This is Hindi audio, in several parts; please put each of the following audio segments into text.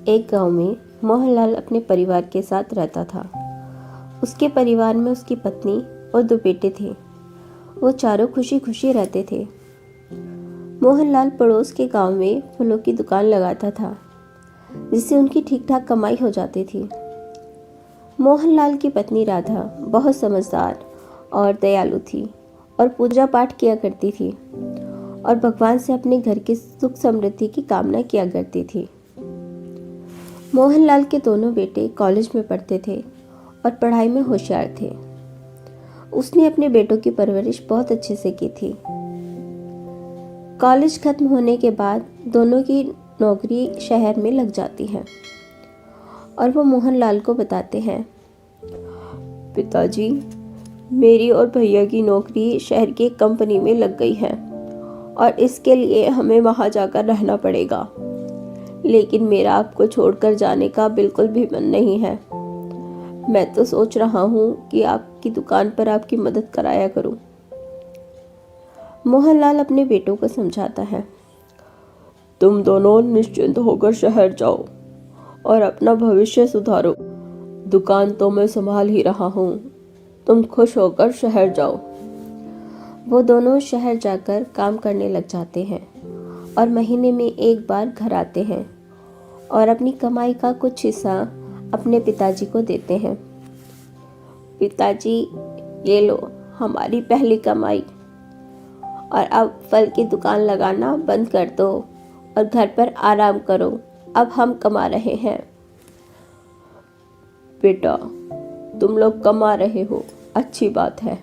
एक गांव में मोहनलाल अपने परिवार के साथ रहता था। उसके परिवार में उसकी पत्नी और 2 बेटे थे। वो चारों खुशी खुशी रहते थे। मोहनलाल पड़ोस के गांव में फलों की दुकान लगाता था, जिससे उनकी ठीक ठाक कमाई हो जाती थी। मोहनलाल की पत्नी राधा बहुत समझदार और दयालु थी और पूजा पाठ किया करती थी और भगवान से अपने घर की सुख समृद्धि की कामना किया करती थी। मोहनलाल के दोनों बेटे कॉलेज में पढ़ते थे और पढ़ाई में होशियार थे। उसने अपने बेटों की परवरिश बहुत अच्छे से की थी। कॉलेज खत्म होने के बाद दोनों की नौकरी शहर में लग जाती है और वो मोहनलाल को बताते हैं, पिताजी, मेरी और भैया की नौकरी शहर की एक कंपनी में लग गई है और इसके लिए हमें वहाँ जाकर रहना पड़ेगा। लेकिन मेरा आपको छोड़कर जाने का बिल्कुल भी मन नहीं है। मैं तो सोच रहा हूँ कि आपकी दुकान पर आपकी मदद कराया करूँ। मोहनलाल अपने बेटों को समझाता है, तुम दोनों निश्चिंत होकर शहर जाओ और अपना भविष्य सुधारो। दुकान तो मैं संभाल ही रहा हूँ, तुम खुश होकर शहर जाओ। वो दोनों शहर जाकर काम करने लग जाते हैं और महीने में एक बार घर आते हैं और अपनी कमाई का कुछ हिस्सा अपने पिताजी को देते हैं। पिताजी, ये लो हमारी पहली कमाई, और अब फल की दुकान लगाना बंद कर दो और घर पर आराम करो। अब हम कमा रहे हैं। बेटा, तुम लोग कमा रहे हो, अच्छी बात है,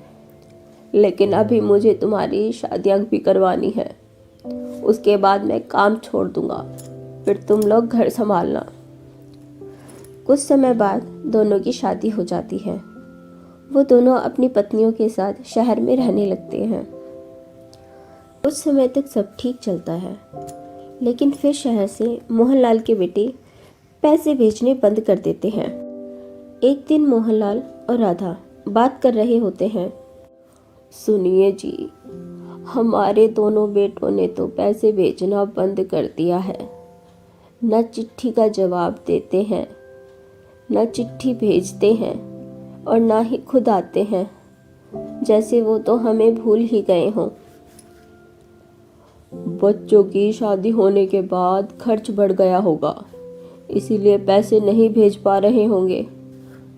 लेकिन अभी मुझे तुम्हारी शादियां भी करवानी है। उसके बाद मैं काम छोड़ दूंगा, फिर तुम लोग घर संभालना। कुछ समय बाद दोनों की शादी हो जाती है। वो दोनों अपनी पत्नियों के साथ शहर में रहने लगते हैं। कुछ समय तक सब ठीक चलता है, लेकिन फिर शहर से मोहनलाल के बेटे पैसे भेजने बंद कर देते हैं। एक दिन मोहनलाल और राधा बात कर रहे होते हैं। सुनिए जी, हमारे दोनों बेटों ने तो पैसे भेजना बंद कर दिया है। न चिट्ठी का जवाब देते हैं, न चिट्ठी भेजते हैं और ना ही खुद आते हैं, जैसे वो तो हमें भूल ही गए हों। बच्चों की शादी होने के बाद खर्च बढ़ गया होगा, इसीलिए पैसे नहीं भेज पा रहे होंगे।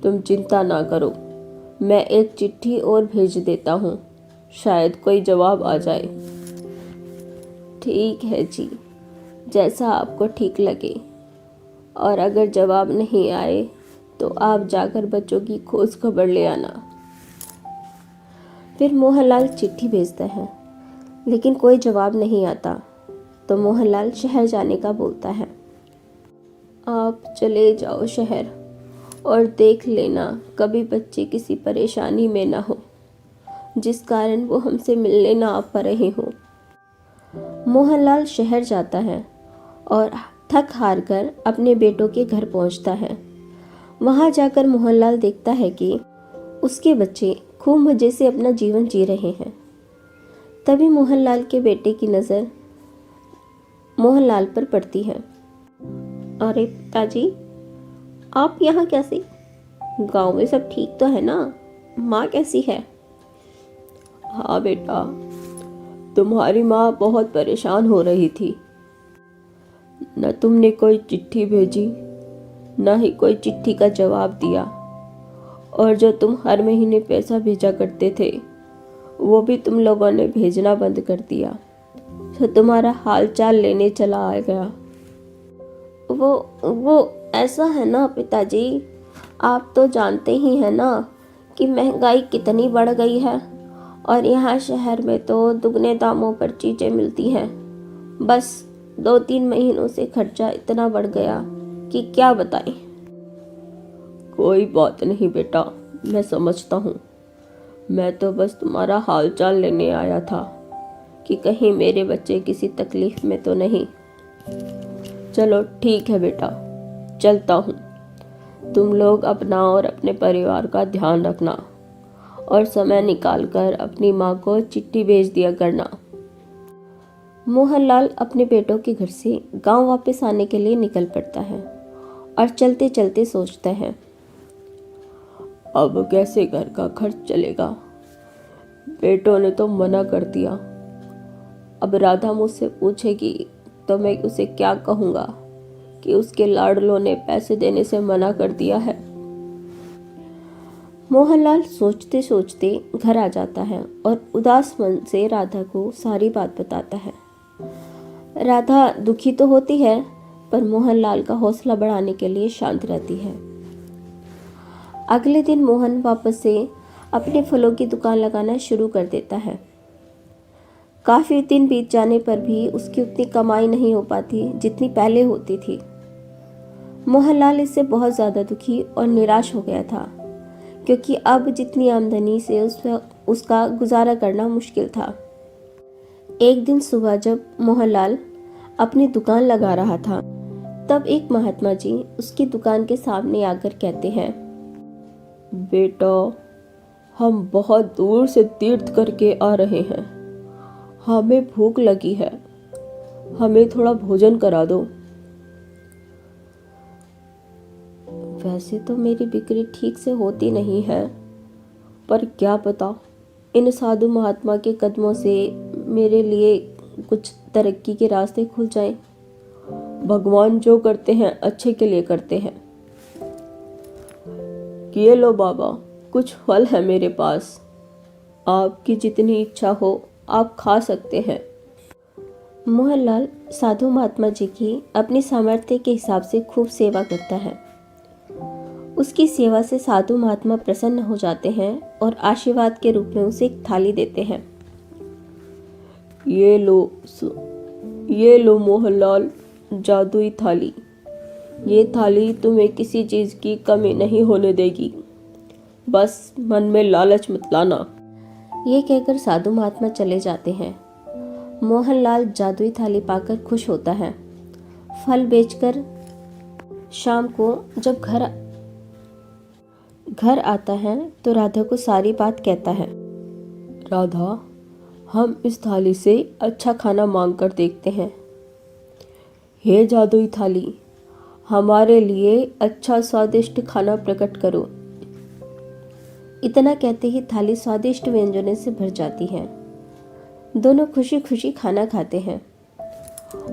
तुम चिंता ना करो, मैं एक चिट्ठी और भेज देता हूँ, शायद कोई जवाब आ जाए। ठीक है जी, जैसा आपको ठीक लगे, और अगर जवाब नहीं आए तो आप जाकर बच्चों की खोज खबर ले आना। फिर मोहनलाल चिट्ठी भेजता है, लेकिन कोई जवाब नहीं आता। तो मोहनलाल शहर जाने का बोलता है। आप चले जाओ शहर और देख लेना कभी बच्चे किसी परेशानी में ना हो, जिस कारण वो हमसे मिलने ना आ पा रहे हो। मोहनलाल शहर जाता है और थक हार कर अपने बेटों के घर पहुंचता है। वहां जाकर मोहनलाल देखता है कि उसके बच्चे खूब मजे से अपना जीवन जी रहे हैं। तभी मोहनलाल के बेटे की नज़र मोहनलाल पर पड़ती है। अरे पिताजी, आप यहाँ कैसे? गांव में सब ठीक तो है ना? माँ कैसी है? हाँ बेटा, तुम्हारी माँ बहुत परेशान हो रही थी। न तुमने कोई चिट्ठी भेजी, न ही कोई चिट्ठी का जवाब दिया, और जो तुम हर महीने पैसा भेजा करते थे वो भी तुम लोगों ने भेजना बंद कर दिया। तो तुम्हारा हाल चाल लेने चला आ गया। वो ऐसा है ना पिताजी, आप तो जानते ही हैं ना कि महंगाई कितनी बढ़ गई है, और यहाँ शहर में तो दुगने दामों पर चीज़ें मिलती हैं। बस 2-3 महीनों से खर्चा इतना बढ़ गया कि क्या बताएं। कोई बात नहीं बेटा, मैं समझता हूँ। मैं तो बस तुम्हारा हाल चाल लेने आया था कि कहीं मेरे बच्चे किसी तकलीफ में तो नहीं। चलो ठीक है बेटा, चलता हूँ। तुम लोग अपना और अपने परिवार का ध्यान रखना और समय निकालकर अपनी माँ को चिट्ठी भेज दिया करना। मोहनलाल अपने बेटों के घर से गांव वापस आने के लिए निकल पड़ता है और चलते चलते सोचते हैं, अब कैसे घर का खर्च चलेगा। बेटों ने तो मना कर दिया। अब राधा मुझसे पूछेगी तो मैं उसे क्या कहूँगा कि उसके लाडलों ने पैसे देने से मना कर दिया है। मोहनलाल सोचते सोचते घर आ जाता है और उदास मन से राधा को सारी बात बताता है। राधा दुखी तो होती है, पर मोहनलाल का हौसला बढ़ाने के लिए शांत रहती है। अगले दिन मोहन वापस से अपने फलों की दुकान लगाना शुरू कर देता है। काफी दिन बीत जाने पर भी उसकी उतनी कमाई नहीं हो पाती जितनी पहले होती थी। मोहनलाल इससे बहुत ज़्यादा दुखी और निराश हो गया था, क्योंकि अब जितनी आमदनी से उसका गुजारा करना मुश्किल था। एक दिन सुबह जब मोहनलाल अपनी दुकान लगा रहा था, तब एक महात्मा जी उसकी दुकान के सामने आकर कहते हैं, बेटा, हम बहुत दूर से तीर्थ करके आ रहे हैं, हमें भूख लगी है, हमें थोड़ा भोजन करा दो। वैसे तो मेरी बिक्री ठीक से होती नहीं है, पर क्या पता इन साधु महात्मा के कदमों से मेरे लिए कुछ तरक्की के रास्ते खुल जाएं। भगवान जो करते हैं अच्छे के लिए करते हैं। ये लो बाबा, कुछ फल है मेरे पास, आपकी जितनी इच्छा हो आप खा सकते हैं। मोहनलाल साधु महात्मा जी की अपनी सामर्थ्य के हिसाब से खूब सेवा करता है। उसकी सेवा से साधु महात्मा प्रसन्न हो जाते हैं और आशीर्वाद के रूप में उसे एक थाली देते हैं। ये लो मोहनलाल, जादुई थाली। ये थाली तुम्हें किसी चीज की कमी नहीं होने देगी, बस मन में लालच मत लाना। ये कहकर साधु महात्मा चले जाते हैं। मोहनलाल जादुई थाली पाकर खुश होता है। फल बेचकर शाम को जब घर आता है तो राधा को सारी बात कहता है। राधा, हम इस थाली से अच्छा खाना मांग कर देखते हैं। हे जादुई थाली, हमारे लिए अच्छा स्वादिष्ट खाना प्रकट करो। इतना कहते ही थाली स्वादिष्ट व्यंजनों से भर जाती है। दोनों खुशी खुशी खाना खाते हैं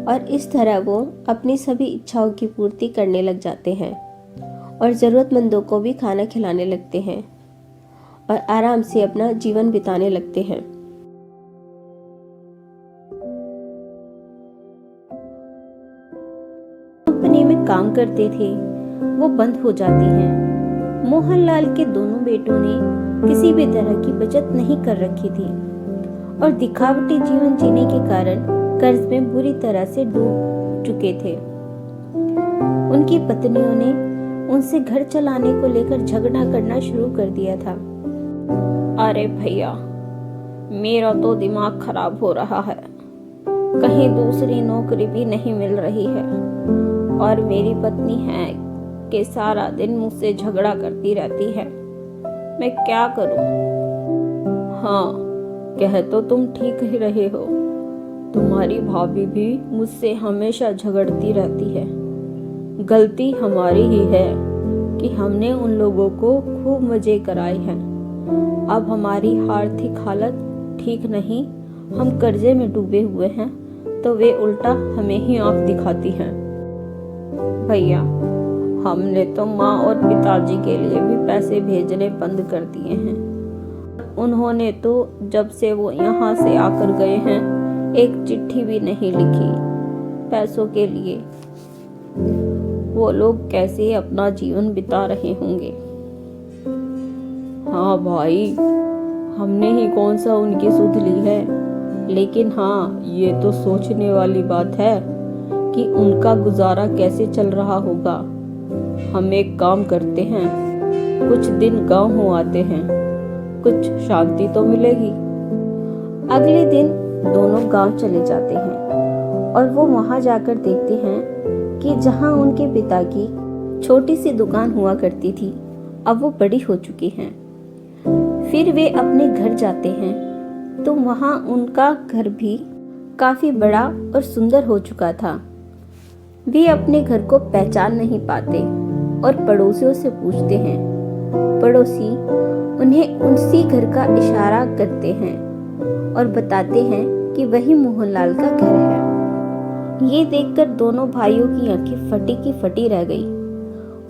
और इस तरह वो अपनी सभी इच्छाओं की पूर्ति करने लग जाते हैं और ज़रूरतमंदों को भी खाना खिलाने लगते हैं और आराम से अपना जीवन बिताने लगते हैं। कंपनी में काम करते थे वो बंद हो जाती हैं। मोहनलाल के दोनों बेटों ने किसी भी तरह की बचत नहीं कर रखी थी और दिखावटी जीवन जीने के कारण कर्ज में बुरी तरह से डूब चुके थे। उनकी पत्नियों ने उनसे घर चलाने को लेकर झगड़ा करना शुरू कर दिया था। अरे भैया, मेरा तो दिमाग खराब हो रहा है, कहीं दूसरी नौकरी भी नहीं मिल रही है और मेरी पत्नी है कि सारा दिन मुझसे झगड़ा करती रहती है, मैं क्या करूं? हाँ, कह तो तुम ठीक ही रहे हो, तुम्हारी भाभी भी मुझसे हमेशा झगड़ती रहती है। गलती हमारी ही है कि हमने उन लोगों को खूब मजे कराए हैं। अब हमारी आर्थिक हालत ठीक नहीं, हम कर्जे में डूबे हुए हैं, तो वे उल्टा हमें ही आंख दिखाती हैं। भैया, हमने तो माँ और पिताजी के लिए भी पैसे भेजने बंद कर दिए हैं। उन्होंने तो जब से वो यहाँ से आकर गए हैं एक चिट्ठी भी नहीं लिखी पैसों के लिए। वो लोग कैसे अपना जीवन बिता रहे होंगे। हाँ भाई, हमने ही कौन सा उनकी सुध ली है, लेकिन हाँ, ये तो सोचने वाली बात है कि उनका गुजारा कैसे चल रहा होगा। हम एक काम करते हैं, कुछ दिन गांव हो आते हैं, कुछ शांति तो मिलेगी। अगले दिन दोनों गांव चले जाते हैं और वो वहां जाकर देखते हैं कि जहां उनके पिता की छोटी सी दुकान हुआ करती थी, अब वो बड़ी हो चुकी हैं। फिर वे अपने घर जाते हैं तो वहां उनका घर भी काफी बड़ा और सुंदर हो चुका था। वे अपने घर को पहचान नहीं पाते और पड़ोसियों से पूछते हैं। पड़ोसी उन्हें उसी घर का इशारा करते हैं और बताते हैं कि वही मोहनलाल का घर है। ये देखकर दोनों भाइयों की आंखें फटी की फटी रह गई।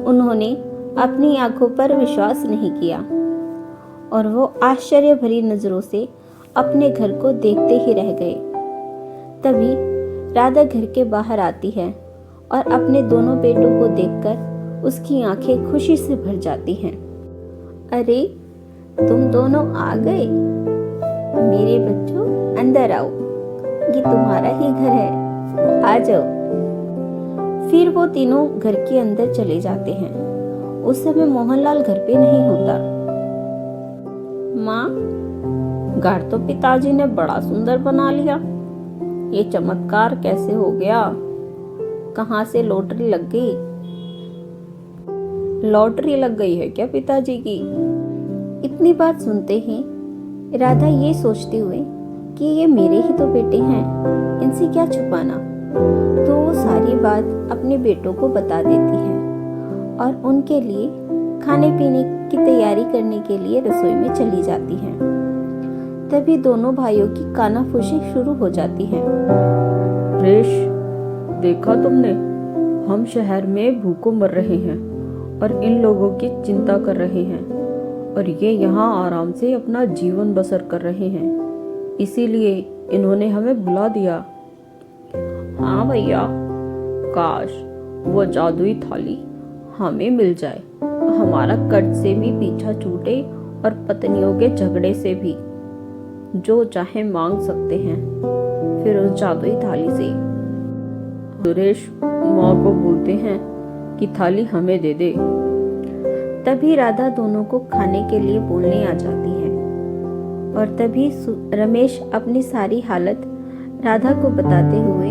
उन्होंने अपनी आंखों पर विश्वास नहीं किया और वो आश्चर्य भरी नजरों से अपने घर को देखते ही रह गए। तभी राधा घर के बाहर आती है और अपने दोनों बेटों को देखकर उसकी आंखें खुशी से भर जाती हैं। अरे, तुम दोनों आ गए। मेरे बच्चों, अंदर आओ, ये तुम्हारा ही घर है, आ जाओ। फिर वो तीनों घर के अंदर चले जाते हैं। उस समय मोहनलाल घर पे नहीं होता। माँ, घर तो पिताजी ने बड़ा सुंदर बना लिया। ये चमत्कार कैसे हो गया? कहाँ से लॉटरी लग गई? लॉटरी लग गई है क्या पिताजी की? इतनी बात सुनते ही राधा ये सोचते हुए कि ये मेरे ही तो बेटे हैं, इनसे क्या छुपाना, तो वो सारी बात अपने बेटों को बता देती है और उनके लिए खाने पीने की तैयारी करने के लिए रसोई में चली जाती है। तभी दोनों भाइयों की कानाफूसी शुरू हो जाती है। रेश, देखा तुमने, हम शहर में भूखों मर रहे हैं और इन लोगों की चिंता कर रहे हैं और ये यहाँ आराम से अपना जीवन बसर कर रहे हैं, इसीलिए इन्होंने हमें बुला दिया। हाँ भैया, काश वो जादुई थाली हमें मिल जाए, हमारा कर्ज से भी पीछा छूटे और पत्नियों के झगड़े से भी। जो चाहे मांग सकते हैं फिर उस जादुई थाली से। सुरेश माँ को बोलते हैं कि थाली हमें दे दे। तभी राधा दोनों को खाने के लिए बोलने आ जाती है और तभी रमेश अपनी सारी हालत राधा को बताते हुए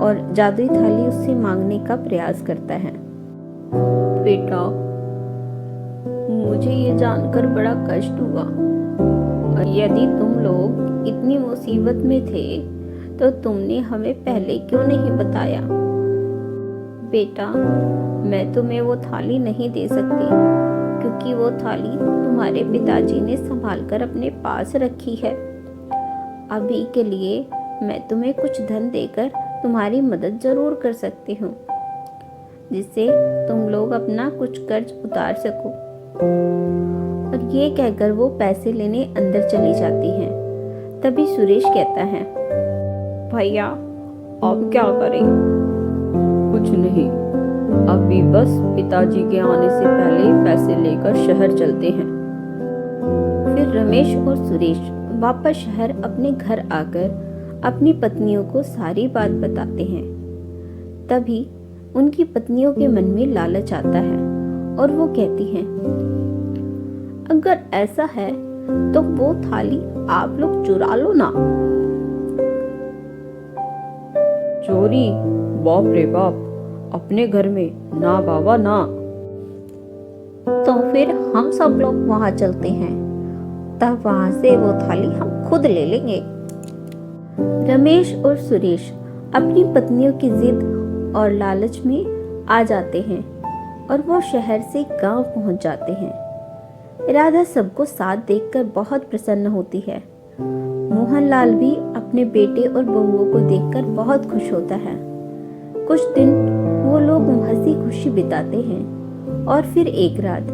और जादुई थाली उससे मांगने का प्रयास करता है। बेटा, मुझे ये जानकर बड़ा कष्ट हुआ, और यदि तुम लोग इतनी मुसीबत में थे तो तुमने हमें पहले क्यों नहीं बताया? बेटा, मैं तुम्हें वो थाली नहीं दे सकती क्योंकि वो थाली तुम्हारे पिताजी ने संभाल कर अपने पास रखी है। अभी के लिए मैं तुम्हें कुछ धन देकर तुम्हारी मदद जरूर कर सकती हूँ, जिससे तुम लोग अपना कुछ कर्ज उतार सको। और ये कहकर वो पैसे लेने अंदर चली जाती है। तभी सुरेश कहता है, भैया, अब क्या करें? कुछ नहीं, अभी बस पिताजी के आने से पहले पैसे लेकर शहर चलते हैं। फिर रमेश और सुरेश वापस शहर अपने घर आकर अपनी पत्नियों को सारी बात बताते हैं। तभी उनकी पत्नियों के मन में लालच आता है और वो कहती हैं, अगर ऐसा है तो वो थाली आप लोग चुरा लो ना। चोरी? बाप रे बाप, अपने घर में ना बाबा ना। तो फिर हम सब लोग वहां चलते हैं, तब वहां से वो थाली हम खुद ले लेंगे। रमेश और सुरेश अपनी पत्नियों की जिद और लालच में आ जाते हैं और वो शहर से गांव पहुंच जाते हैं। राधा सबको साथ देखकर बहुत प्रसन्न होती है। मोहनलाल भी अपने बेटे और बहुओं को देखकर बहुत खुश होता है। कुछ दिन वो लोग हंसी खुशी बिताते हैं और फिर एक रात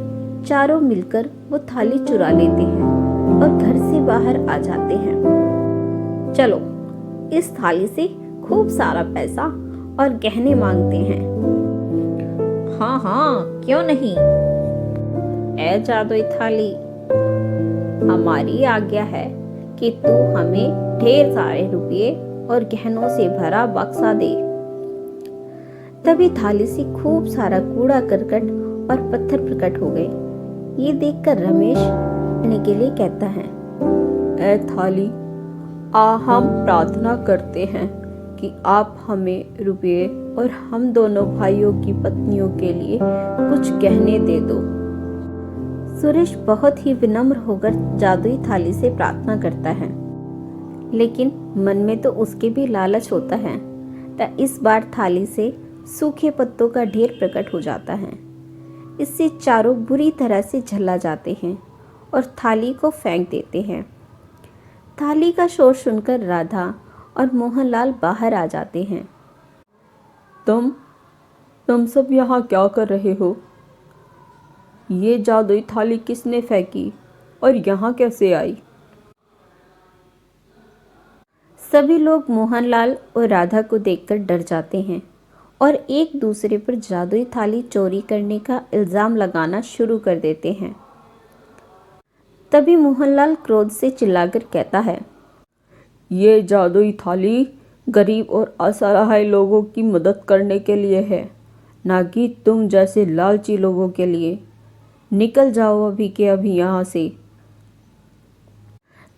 चारों मिलकर वो थाली चुरा लेते हैं और घर से बाहर आ जाते हैं। चलो, इस थाली से खूब सारा पैसा और गहने मांगते हैं। हाँ हाँ, क्यों नहीं। ऐ जादुई थाली, हमारी आज्ञा है कि तू हमें ढेर सारे रुपये और गहनों से भरा बक्सा दे। तभी थाली से खूब सारा कूड़ा करकट और पत्थर प्रकट हो गए। ये देखकर रमेश लेने के लिए कहता है, ऐ थाली, हम प्रार्थना करते हैं कि आप हमें रुपये और हम दोनों भाइयों की पत्नियों के लिए कुछ गहने दे दो। सुरेश बहुत ही विनम्र होकर जादुई थाली से प्रार्थना करता है, लेकिन मन में तो उसके भी लालच होता है। तो इस बार थाली से सूखे पत्तों का ढेर प्रकट हो जाता है। इससे चारों बुरी तरह से झल्ला जाते हैं और थाली को फेंक देते हैं। थाली का शोर सुनकर राधा और मोहनलाल बाहर आ जाते हैं। तुम सब यहाँ क्या कर रहे हो? ये जादुई थाली किसने फेंकी और यहाँ कैसे आई? सभी लोग मोहनलाल और राधा को देखकर डर जाते हैं और एक दूसरे पर जादुई थाली चोरी करने का इल्जाम लगाना शुरू कर देते हैं। तभी मोहनलाल क्रोध से चिल्लाकर कहता है, ये जादुई थाली गरीब और असहाय लोगों की मदद करने के लिए है, ना कि तुम जैसे लालची लोगों के लिए। निकल जाओ अभी के अभी यहाँ से।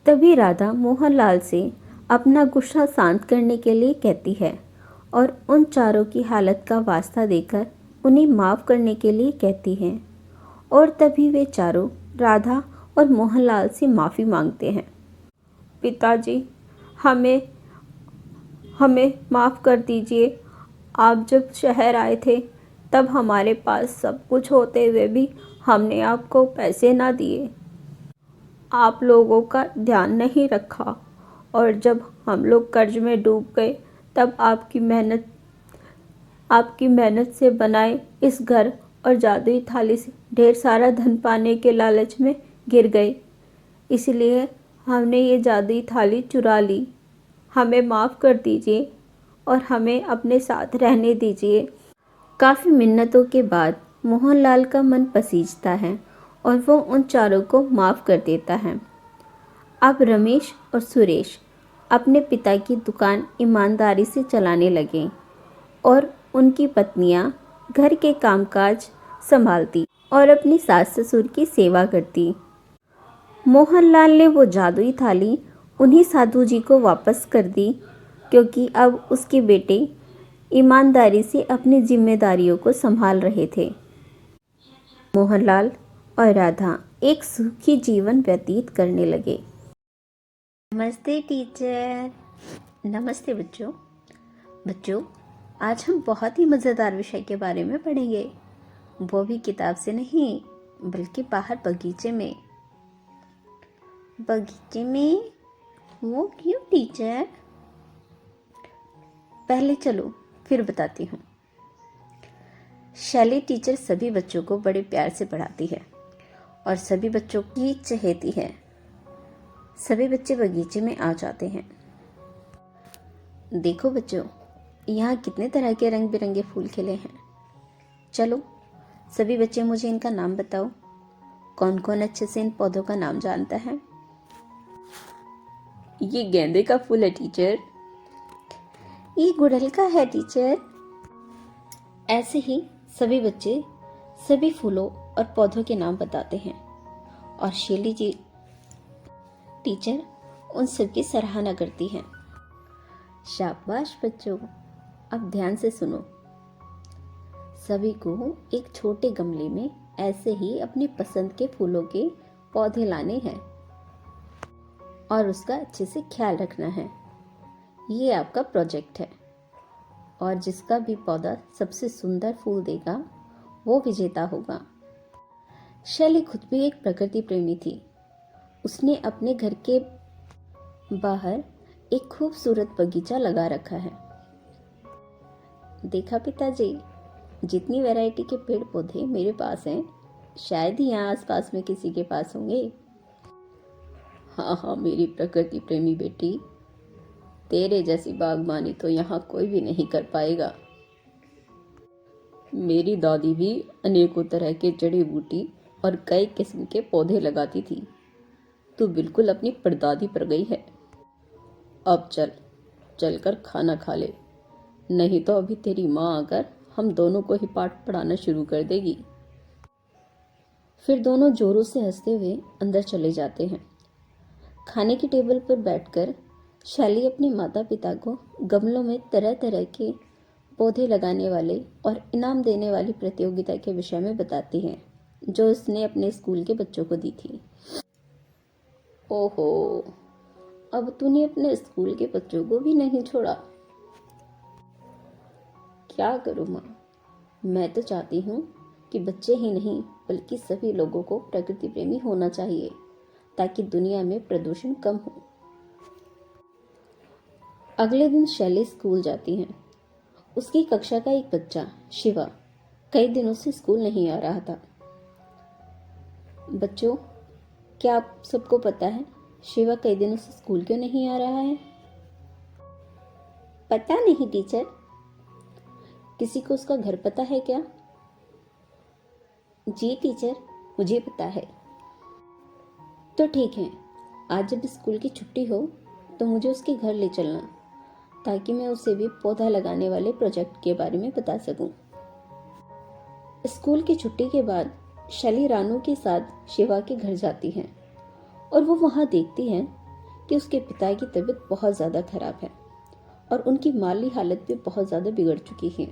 तभी राधा मोहनलाल से अपना गुस्सा शांत करने के लिए कहती है और उन चारों की हालत का वास्ता देकर उन्हें माफ़ करने के लिए कहती है। और तभी वे चारों राधा और मोहनलाल से माफ़ी मांगते हैं। पिताजी, हमें माफ़ कर दीजिए। आप जब शहर आए थे तब हमारे पास सब कुछ होते हुए भी हमने आपको पैसे ना दिए, आप लोगों का ध्यान नहीं रखा, और जब हम लोग कर्ज में डूब गए तब आपकी मेहनत से बनाए इस घर और जादुई थाली से ढेर सारा धन पाने के लालच में गिर गए। इसलिए हमने ये जादुई थाली चुरा ली। हमें माफ़ कर दीजिए और हमें अपने साथ रहने दीजिए। काफ़ी मिन्नतों के बाद मोहनलाल का मन पसीजता है और वो उन चारों को माफ़ कर देता है। अब रमेश और सुरेश अपने पिता की दुकान ईमानदारी से चलाने लगे और उनकी पत्नियां घर के कामकाज संभालती और अपनी सास ससुर की सेवा करती। मोहनलाल ने वो जादुई थाली उन्हीं साधु जी को वापस कर दी, क्योंकि अब उसके बेटे ईमानदारी से अपनी जिम्मेदारियों को संभाल रहे थे। मोहनलाल और राधा एक सुखी जीवन व्यतीत करने लगे। नमस्ते टीचर। नमस्ते बच्चों, आज हम बहुत ही मज़ेदार विषय के बारे में पढ़ेंगे, वो भी किताब से नहीं बल्कि बाहर बगीचे में। बगीचे में? वो क्यों टीचर? पहले चलो फिर बताती हूँ। शैली टीचर सभी बच्चों को बड़े प्यार से पढ़ाती है और सभी बच्चों की चहेती है। सभी बच्चे बगीचे में आ जाते हैं। देखो बच्चों, यहाँ कितने तरह के रंग बिरंगे फूल खिले हैं। चलो सभी बच्चे मुझे इनका नाम बताओ। कौन कौन अच्छे से इन पौधों का नाम जानता है? ये गेंदे का फूल है टीचर। ये गुड़हल का है टीचर। ऐसे ही सभी बच्चे सभी फूलों और पौधों के नाम बताते हैं और शैली जी टीचर उन सबकी सराहना करती हैं। शाबाश बच्चों, अब ध्यान से सुनो। सभी को एक छोटे गमले में ऐसे ही अपनी पसंद के फूलों के पौधे लाने हैं और उसका अच्छे से ख्याल रखना है। ये आपका प्रोजेक्ट है और जिसका भी पौधा सबसे सुंदर फूल देगा वो विजेता होगा। शैली खुद भी एक प्रकृति प्रेमी थी। उसने अपने घर के बाहर एक खूबसूरत बगीचा लगा रखा है। देखा पिताजी, जितनी वैरायटी के पेड़ पौधे मेरे पास हैं, शायद ही यहाँ आसपास में किसी के पास होंगे। हाँ मेरी प्रकृति प्रेमी बेटी, तेरे जैसी बागबानी तो यहाँ कोई भी नहीं कर पाएगा। मेरी दादी भी अनेकों तरह के जड़ी बूटी और कई किस्म के पौधे लगाती थी। तू बिल्कुल अपनी परदादी पर गई है। अब चलकर खाना खा ले, नहीं तो अभी तेरी माँ आकर हम दोनों को ही पाठ पढ़ाना शुरू कर देगी। फिर दोनों जोरों से हंसते हुए अंदर चले जाते हैं। खाने की टेबल पर बैठकर शैली अपने माता पिता को गमलों में तरह तरह के पौधे लगाने वाले और इनाम देने वाली प्रतियोगिता के विषय में बताती है, जो उसने अपने स्कूल के बच्चों को दी थी। ओहो, अब तूने अपने स्कूल के बच्चों को भी नहीं छोड़ा। क्या करूँ माँ, मैं तो चाहती हूँ कि बच्चे ही नहीं बल्कि सभी लोगों को प्रकृति प्रेमी होना चाहिए ताकि दुनिया में प्रदूषण कम हो। अगले दिन शैली स्कूल जाती है। उसकी कक्षा का एक बच्चा शिवा कई दिनों से स्कूल नहीं आ रहा था। बच्चों, क्या आप सबको पता है शिवा कई दिनों से स्कूल क्यों नहीं आ रहा है? पता नहीं टीचर। किसी को उसका घर पता है क्या? जी टीचर, मुझे पता है। तो ठीक है, आज जब स्कूल की छुट्टी हो तो मुझे उसके घर ले चलना ताकि मैं उसे भी पौधा लगाने वाले प्रोजेक्ट के बारे में बता सकूं। स्कूल की छुट्टी के बाद शैली रानू के साथ शिवा के घर जाती है और वो वहां देखती है कि उसके पिता की तबीयत बहुत ज़्यादा खराब है और उनकी माली हालत भी बहुत ज़्यादा बिगड़ चुकी है।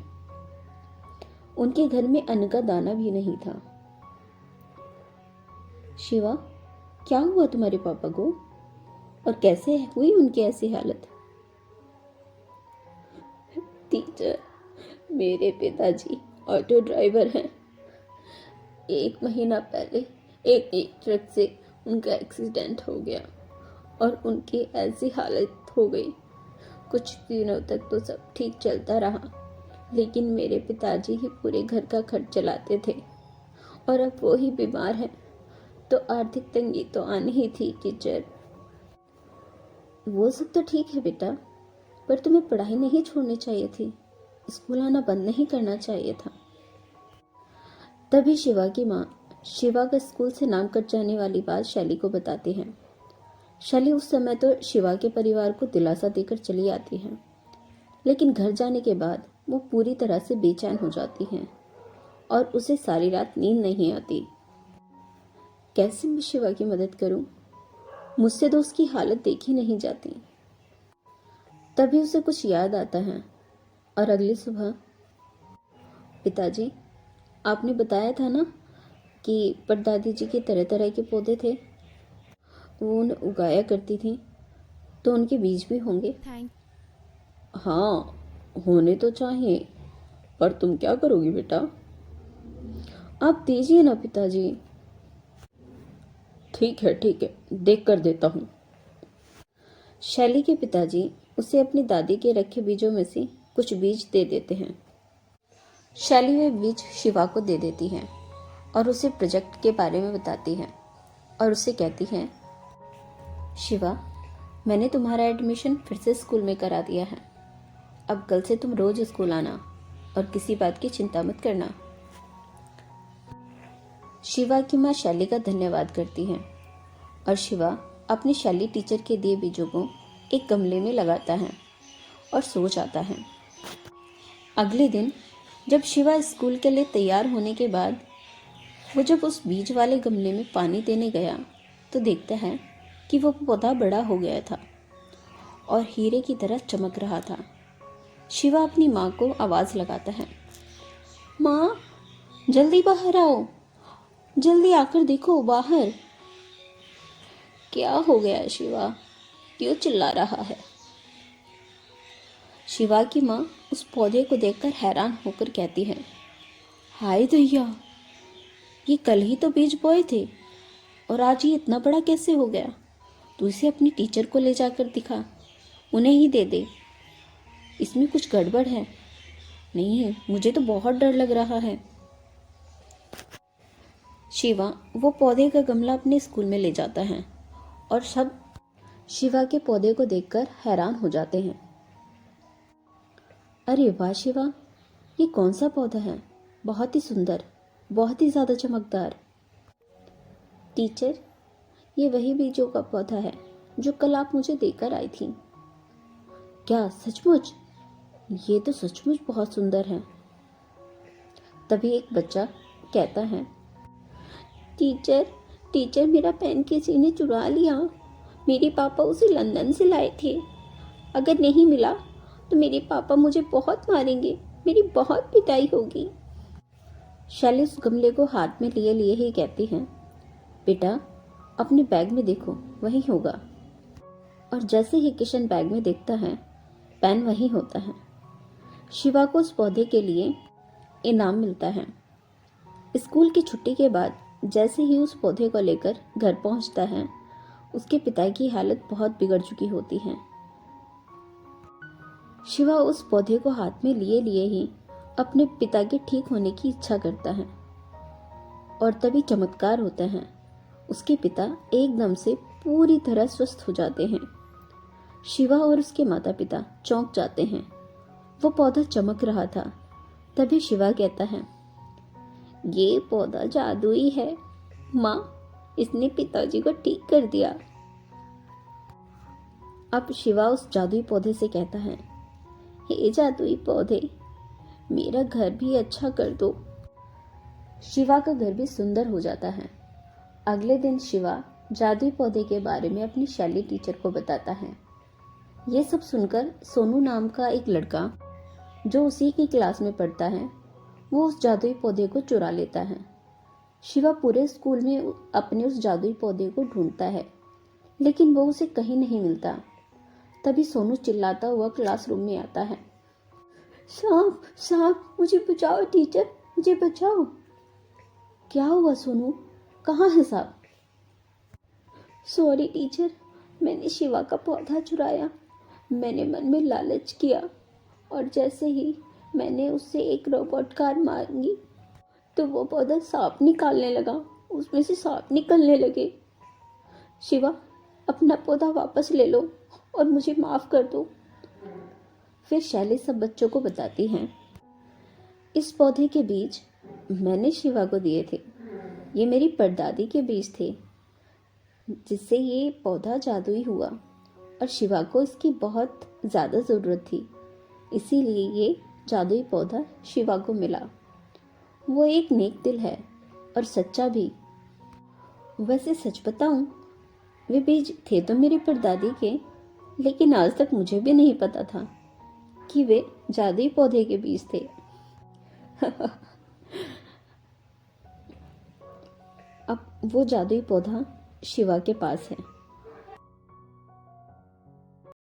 उनके घर में अन्न का दाना भी नहीं था। शिवा, क्या हुआ तुम्हारे पापा को और कैसे हुई उनकी ऐसी हालत? टीचर, मेरे पिताजी ऑटो ड्राइवर हैं। 1 महीना पहले एक ट्रक से उनका एक्सीडेंट हो गया और उनकी ऐसी हालत हो गई। कुछ दिनों तक तो सब ठीक चलता रहा, लेकिन मेरे पिताजी ही पूरे घर का खर्च चलाते थे और अब वो ही बीमार हैं, तो आर्थिक तंगी तो आनी ही थी टीचर। वो सब तो ठीक है बेटा, पर तुम्हें पढ़ाई नहीं छोड़नी चाहिए थी, स्कूल आना बंद नहीं करना चाहिए था। तभी शिवा की माँ शिवा का स्कूल से नाम कट जाने वाली बात शैली को बताती है। शैली उस समय तो शिवा के परिवार को दिलासा देकर चली आती है, लेकिन घर जाने के बाद वो पूरी तरह से बेचैन हो जाती है और उसे सारी रात नींद नहीं आती। कैसे मैं शिवा की मदद करूं? मुझसे तो उसकी हालत देखी नहीं जाती। तभी उसे कुछ याद आता है और अगली सुबह, पिताजी, आपने बताया था ना कि परदादी जी के तरह तरह के पौधे थे, वो उन्हें उगाया करती थी, तो उनके बीज भी होंगे। हाँ, होने तो चाहिए, पर तुम क्या करोगी बेटा? आप दीजिए ना पिताजी। ठीक है ठीक है, देख कर देता हूँ। शैली के पिताजी उसे अपनी दादी के रखे बीजों में से कुछ बीज दे देते हैं। शैली वे बीज शिवा को दे देती है और उसे प्रोजेक्ट के बारे में बताती है और उसे कहती है, शिवा, मैंने तुम्हारा एडमिशन फिर से स्कूल में करा दिया है। अब कल से तुम रोज स्कूल आना और किसी बात की चिंता मत करना। शिवा की माँ शैली का धन्यवाद करती है और शिवा अपनी शैली टीचर के दिए बीजों को एक गमले में लगाता है और सो जाता है। अगले दिन जब शिवा स्कूल के लिए तैयार होने के बाद वो जब उस बीज वाले गमले में पानी देने गया तो देखता है कि वो पौधा बड़ा हो गया था और हीरे की तरह चमक रहा था। शिवा अपनी माँ को आवाज़ लगाता है, माँ, जल्दी बाहर आओ, जल्दी आकर देखो बाहर। क्या हो गया शिवा, क्यों चिल्ला रहा है? शिवा की माँ उस पौधे को देखकर हैरान होकर कहती है, हाय दैया, ये कल ही तो बीज बोए थे और आज ये इतना बड़ा कैसे हो गया? तू इसे अपनी टीचर को ले जाकर दिखा, उन्हें ही दे दे। इसमें कुछ गड़बड़ है। नहीं, मुझे तो बहुत डर लग रहा है। शिवा वो पौधे का गमला अपने स्कूल में ले जाता है और सब शिवा के पौधे को देखकर हैरान हो जाते हैं। अरे वाह शिवा, ये कौन सा पौधा है? बहुत ही सुंदर, बहुत ही ज़्यादा चमकदार। टीचर, ये वही बीजों का पौधा है जो कल आप मुझे देकर आई थी। क्या सचमुच? ये तो सचमुच बहुत सुंदर है। तभी एक बच्चा कहता है, टीचर, मेरा पेन किसी ने चुरा लिया। मेरे पापा उसे लंदन से लाए थे। अगर नहीं मिला तो मेरे पापा मुझे बहुत मारेंगे, मेरी बहुत पिटाई होगी। शैली उस गमले को हाथ में लिए लिए ही कहती है, बेटा, अपने बैग में देखो, वही होगा। और जैसे ही किशन बैग में देखता है, पेन वही होता है। शिवा को उस पौधे के लिए इनाम मिलता है। स्कूल की छुट्टी के बाद जैसे ही उस पौधे को लेकर घर पहुंचता है, उसके पिता की हालत बहुत बिगड़ चुकी होती है। शिवा उस पौधे को हाथ में लिए लिए ही अपने पिता के ठीक होने की इच्छा करता है और तभी चमत्कार होता है। उसके पिता एकदम से पूरी तरह स्वस्थ हो जाते हैं। शिवा और उसके माता पिता चौंक जाते हैं। वो पौधा चमक रहा था। तभी शिवा कहता है, ये पौधा जादुई है माँ, इसने पिताजी को ठीक कर दिया। अब शिवा उस जादुई पौधे से कहता है, हे जादुई पौधे, मेरा घर भी अच्छा कर दो। शिवा का घर भी सुंदर हो जाता है। अगले दिन शिवा जादुई पौधे के बारे में अपनी शैली टीचर को बताता है। ये सब सुनकर सोनू नाम का एक लड़का जो उसी की क्लास में पढ़ता है, वो उस जादुई पौधे को चुरा लेता है। शिवा पूरे स्कूल में अपने उस जादुई पौधे को ढूंढता है, लेकिन वो उसे कहीं नहीं मिलता। तभी सोनू चिल्लाता हुआ क्लासरूम में आता है, सांप सांप, मुझे बचाओ टीचर, मुझे बचाओ। क्या हुआ सोनू, कहाँ है सांप? सॉरी टीचर, मैंने शिवा का पौधा चुराया। मैंने मन में लालच किया और जैसे ही मैंने उससे एक रोबोट कार मांगी तो वो पौधा सांप निकालने लगा, उसमें से सांप निकलने लगे। शिवा, अपना पौधा वापस ले लो और मुझे माफ कर दो। फिर शैली सब बच्चों को बताती हैं, इस पौधे के बीज मैंने शिवा को दिए थे। ये मेरी परदादी के बीज थे, जिससे ये पौधा जादुई हुआ और शिवा को इसकी बहुत ज़्यादा ज़रूरत थी, इसीलिए ये जादुई पौधा शिवा को मिला। वो एक नेक दिल है और सच्चा भी। वैसे सच बताऊं, वे बीज थे तो मेरी परदादी के, लेकिन आज तक मुझे भी नहीं पता था कि वे जादुई पौधे के बीज थे। अब वो जादुई पौधा शिवा के पास है।